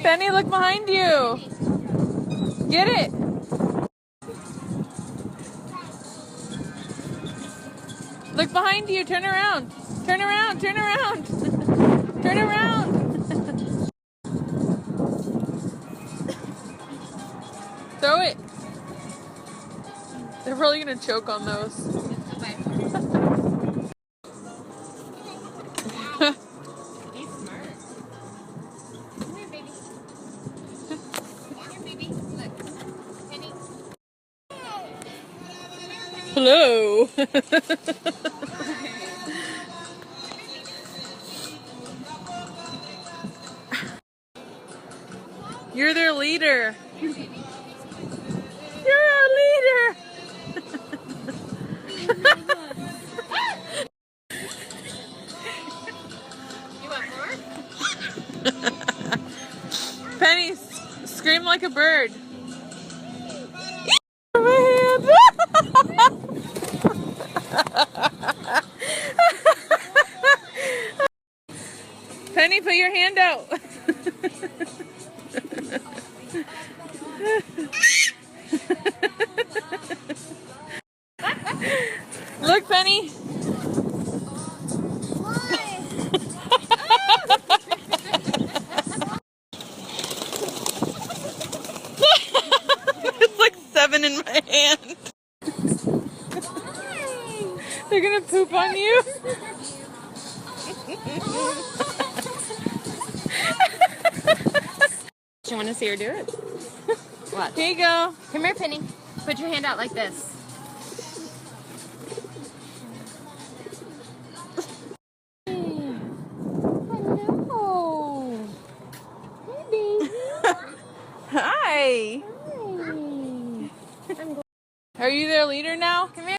Penny, look behind you. Get it. Look behind you. Turn around. Turn around. Turn around. Turn around. Throw it. They're probably going to choke on those. He's smart. Come here, baby. Come here, baby. Look. Penny. Hello. You're their leader. You're our leader. You want more? Penny, scream like a bird. Penny, put your hand out. Look, Penny. It's like 7 in my hand. They're gonna poop on you. Do you want to see her do it? What? Here you go. Come here, Penny. Put your hand out like this. Hello. Hey, baby. Hi. Hi. Are you their leader now? Come here.